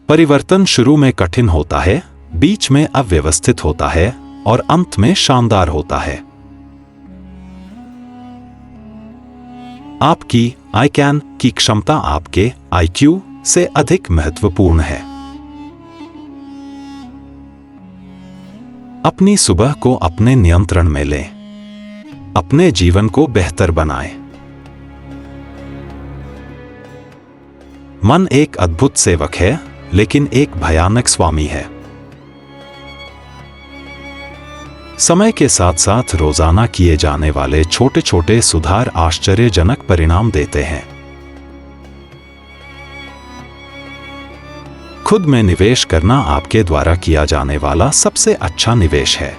परिवर्तन शुरू में कठिन होता है, बीच में अव्यवस्थित होता है और अंत में शानदार होता है। आपकी आई कैन की क्षमता आपके IQ से अधिक महत्वपूर्ण है। अपनी सुबह को अपने नियंत्रण में लें। अपने जीवन को बेहतर बनाएं। मन एक अद्भुत सेवक है, लेकिन एक भयानक स्वामी है। समय के साथ साथ रोजाना किए जाने वाले छोटे छोटे सुधार आश्चर्यजनक परिणाम देते हैं। खुद में निवेश करना आपके द्वारा किया जाने वाला सबसे अच्छा निवेश है।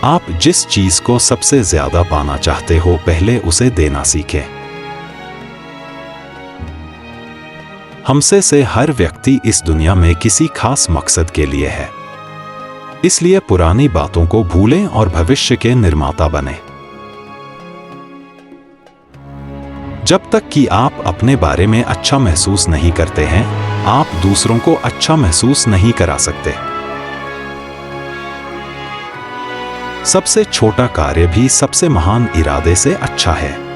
आप जिस चीज को सबसे ज्यादा पाना चाहते हो, पहले उसे देना सीखें। हमसे से हर व्यक्ति इस दुनिया में किसी खास मकसद के लिए है। इसलिए पुरानी बातों को भूलें और भविष्य के निर्माता बनें। जब तक कि आप अपने बारे में अच्छा महसूस नहीं करते हैं, आप दूसरों को अच्छा महसूस नहीं करा सकते। सबसे छोटा कार्य भी सबसे महान इरादे से अच्छा है।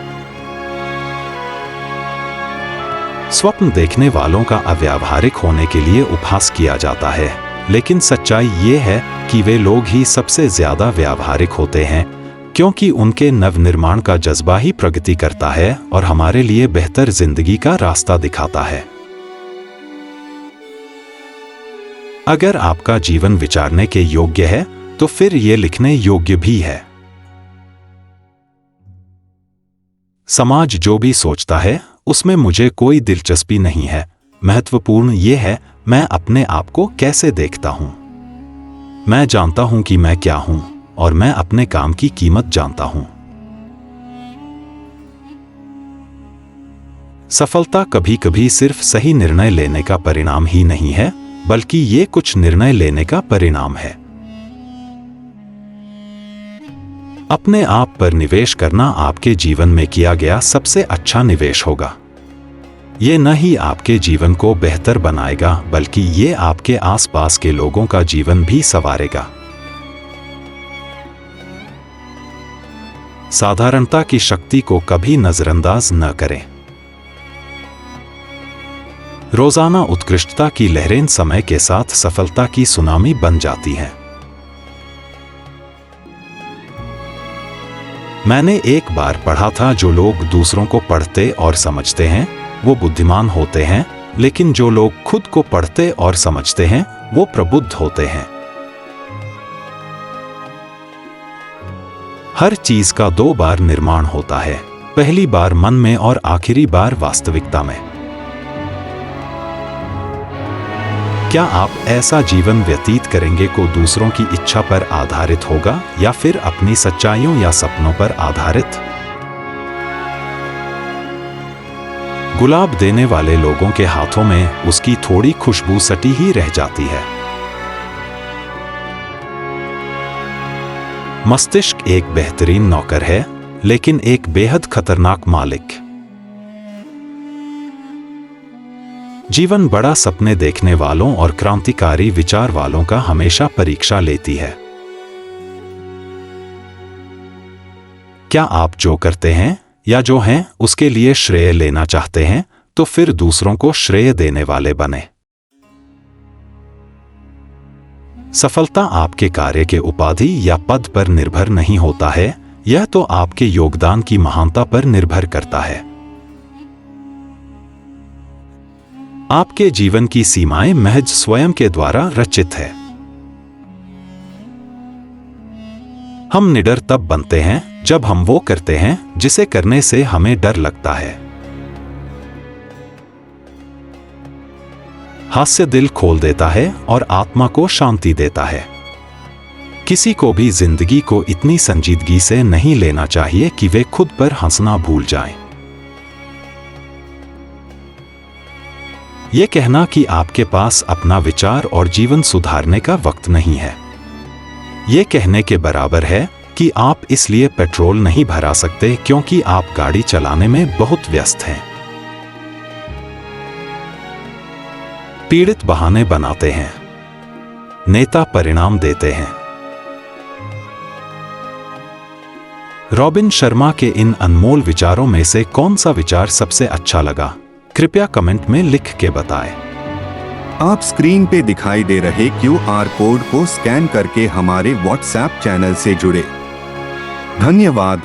स्वप्न देखने वालों का अव्यावहारिक होने के लिए उपहास किया जाता है, लेकिन सच्चाई ये है कि वे लोग ही सबसे ज्यादा व्यावहारिक होते हैं, क्योंकि उनके नवनिर्माण का जज्बा ही प्रगति करता है और हमारे लिए बेहतर जिंदगी का रास्ता दिखाता है। अगर आपका जीवन विचारने के योग्य है, तो फिर ये लिखने योग्य भी है। समाज जो भी सोचता है, उसमें मुझे कोई दिलचस्पी नहीं है। महत्वपूर्ण यह है मैं अपने आप को कैसे देखता हूं। मैं जानता हूं कि मैं क्या हूं और मैं अपने काम की कीमत जानता हूं। सफलता कभी कभी सिर्फ सही निर्णय लेने का परिणाम ही नहीं है, बल्कि ये कुछ निर्णय लेने का परिणाम है। अपने आप पर निवेश करना आपके जीवन में किया गया सबसे अच्छा निवेश होगा। ये न ही आपके जीवन को बेहतर बनाएगा, बल्कि ये आपके आसपास के लोगों का जीवन भी संवारेगा। साधारणता की शक्ति को कभी नजरअंदाज न करें। रोजाना उत्कृष्टता की लहरें समय के साथ सफलता की सुनामी बन जाती हैं। मैंने एक बार पढ़ा था, जो लोग दूसरों को पढ़ते और समझते हैं वो बुद्धिमान होते हैं, लेकिन जो लोग खुद को पढ़ते और समझते हैं वो प्रबुद्ध होते हैं। हर चीज का दो बार निर्माण होता है, पहली बार मन में और आखिरी बार वास्तविकता में। क्या आप ऐसा जीवन व्यतीत करेंगे को दूसरों की इच्छा पर आधारित होगा या फिर अपनी सच्चाइयों या सपनों पर आधारित? गुलाब देने वाले लोगों के हाथों में उसकी थोड़ी खुशबू सटी ही रह जाती है। मस्तिष्क एक बेहतरीन नौकर है, लेकिन एक बेहद खतरनाक मालिक। जीवन बड़ा सपने देखने वालों और क्रांतिकारी विचार वालों का हमेशा परीक्षा लेती है। क्या आप जो करते हैं या जो हैं उसके लिए श्रेय लेना चाहते हैं, तो फिर दूसरों को श्रेय देने वाले बने। सफलता आपके कार्य के उपाधि या पद पर निर्भर नहीं होता है, यह तो आपके योगदान की महानता पर निर्भर करता है। आपके जीवन की सीमाएं महज स्वयं के द्वारा रचित है। हम निडर तब बनते हैं जब हम वो करते हैं जिसे करने से हमें डर लगता है। हास्य दिल खोल देता है और आत्मा को शांति देता है। किसी को भी जिंदगी को इतनी संजीदगी से नहीं लेना चाहिए कि वे खुद पर हंसना भूल जाएं। यह कहना कि आपके पास अपना विचार और जीवन सुधारने का वक्त नहीं है, यह कहने के बराबर है कि आप इसलिए पेट्रोल नहीं भरा सकते क्योंकि आप गाड़ी चलाने में बहुत व्यस्त हैं। पीड़ित बहाने बनाते हैं, नेता परिणाम देते हैं। रॉबिन शर्मा के इन अनमोल विचारों में से कौन सा विचार सबसे अच्छा लगा? कृपया कमेंट में लिख के बताएं। आप स्क्रीन पे दिखाई दे रहे QR कोड को स्कैन करके हमारे WhatsApp चैनल से जुड़े। धन्यवाद।